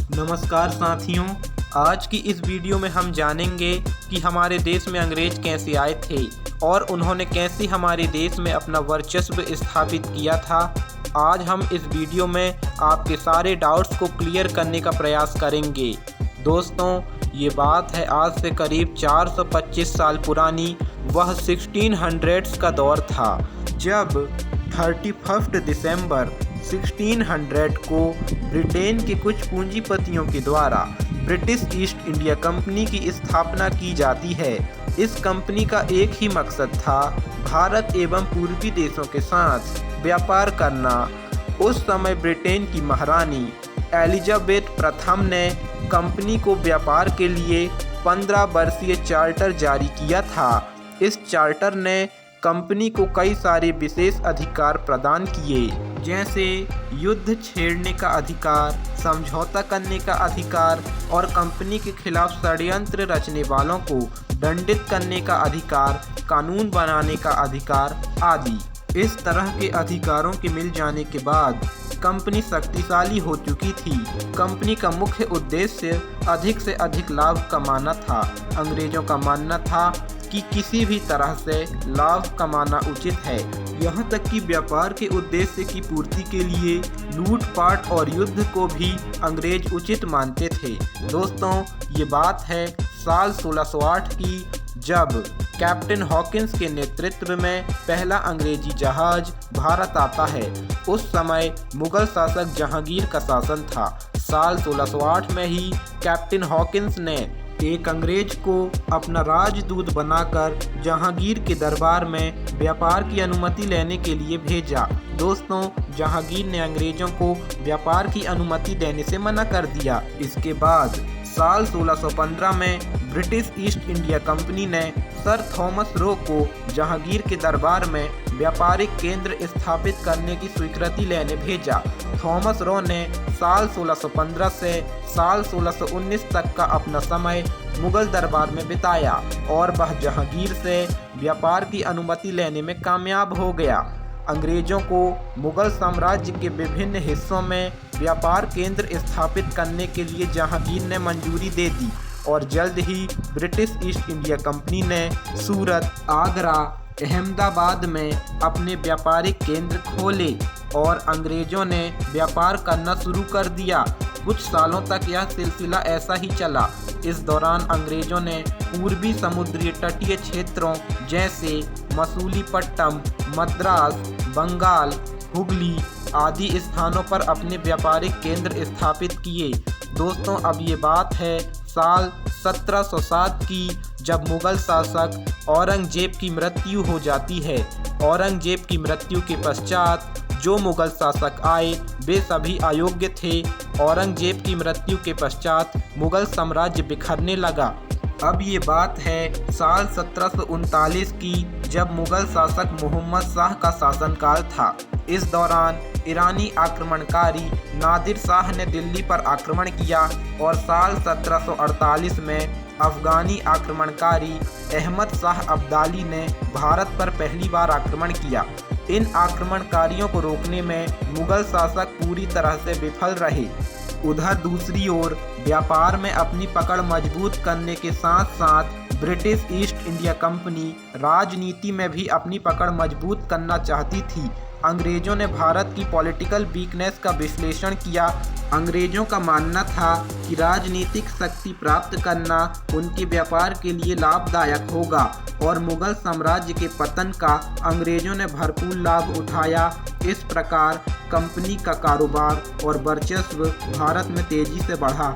नमस्कार साथियों, आज की इस वीडियो में हम जानेंगे कि हमारे देश में अंग्रेज कैसे आए थे और उन्होंने कैसे हमारे देश में अपना वर्चस्व स्थापित किया था। आज हम इस वीडियो में आपके सारे डाउट्स को क्लियर करने का प्रयास करेंगे। दोस्तों, ये बात है आज से करीब 425 साल पुरानी। वह 1600s का दौर था जब 31 दिसंबर 1600 को ब्रिटेन के कुछ पूंजीपतियों के द्वारा ब्रिटिश ईस्ट इंडिया कंपनी की स्थापना की जाती है। इस कंपनी का एक ही मकसद था, भारत एवं पूर्वी देशों के साथ व्यापार करना। उस समय ब्रिटेन की महारानी एलिजाबेथ प्रथम ने कंपनी को व्यापार के लिए 15 वर्षीय चार्टर जारी किया था। इस चार्टर ने कंपनी को कई सारे विशेष अधिकार प्रदान किए, जैसे युद्ध छेड़ने का अधिकार, समझौता करने का अधिकार और कंपनी के खिलाफ षड्यंत्र रचने वालों को दंडित करने का अधिकार, कानून बनाने का अधिकार आदि। इस तरह के अधिकारों के मिल जाने के बाद कंपनी शक्तिशाली हो चुकी थी। कंपनी का मुख्य उद्देश्य अधिक से अधिक लाभ कमाना था। अंग्रेजों का मानना था कि किसी भी तरह से लाभ कमाना उचित है, यहाँ तक कि व्यापार के उद्देश्य की पूर्ति के लिए लूटपाट और युद्ध को भी अंग्रेज उचित मानते थे। दोस्तों, ये बात है साल 1608 की, जब कैप्टन हॉकिंस के नेतृत्व में पहला अंग्रेजी जहाज भारत आता है। उस समय मुगल शासक जहांगीर का शासन था। साल 1608 में ही कैप्टन हॉकिंस ने एक अंग्रेज को अपना राजदूत बनाकर जहांगीर के दरबार में व्यापार की अनुमति लेने के लिए भेजा। दोस्तों, जहांगीर ने अंग्रेजों को व्यापार की अनुमति देने से मना कर दिया। इसके बाद साल 1615 में ब्रिटिश ईस्ट इंडिया कंपनी ने सर थॉमस रो को जहांगीर के दरबार में व्यापारिक केंद्र स्थापित करने की स्वीकृति लेने भेजा। थॉमस रो ने साल 1615 से साल 1619 तक का अपना समय मुगल दरबार में बिताया और वह जहांगीर से व्यापार की अनुमति लेने में कामयाब हो गया। अंग्रेजों को मुगल साम्राज्य के विभिन्न हिस्सों में व्यापार केंद्र स्थापित करने के लिए जहांगीर ने मंजूरी दे दी और जल्द ही ब्रिटिश ईस्ट इंडिया कंपनी ने सूरत, आगरा, अहमदाबाद में अपने व्यापारिक केंद्र खोले और अंग्रेजों ने व्यापार करना शुरू कर दिया। कुछ सालों तक यह सिलसिला ऐसा ही चला। इस दौरान अंग्रेजों ने पूर्वी समुद्री तटीय क्षेत्रों जैसे मसूलीपट्टनम, मद्रास, बंगाल, हुगली आदि स्थानों पर अपने व्यापारिक केंद्र स्थापित किए। दोस्तों, अब ये बात है साल 1707 की, जब मुगल शासक औरंगजेब की मृत्यु हो जाती है। औरंगजेब की मृत्यु के पश्चात जो मुगल शासक आए वे सभी अयोग्य थे। औरंगजेब की मृत्यु के पश्चात मुगल साम्राज्य बिखरने लगा। अब ये बात है साल 1739 की, जब मुगल शासक मोहम्मद शाह का शासनकाल था। इस दौरान ईरानी आक्रमणकारी नादिर शाह ने दिल्ली पर आक्रमण किया और साल 1748 में अफगानी आक्रमणकारी अहमद शाह अब्दाली ने भारत पर पहली बार आक्रमण किया। इन आक्रमणकारियों को रोकने में मुगल शासक पूरी तरह से विफल रहे। उधर दूसरी ओर व्यापार में अपनी पकड़ मजबूत करने के साथ साथ ब्रिटिश ईस्ट इंडिया कंपनी राजनीति में भी अपनी पकड़ मजबूत करना चाहती थी। अंग्रेजों ने भारत की पॉलिटिकल वीकनेस का विश्लेषण किया। अंग्रेजों का मानना था कि राजनीतिक शक्ति प्राप्त करना उनके व्यापार के लिए लाभदायक होगा और मुगल साम्राज्य के पतन का अंग्रेजों ने भरपूर लाभ उठाया। इस प्रकार कंपनी का कारोबार और वर्चस्व भारत में तेजी से बढ़ा।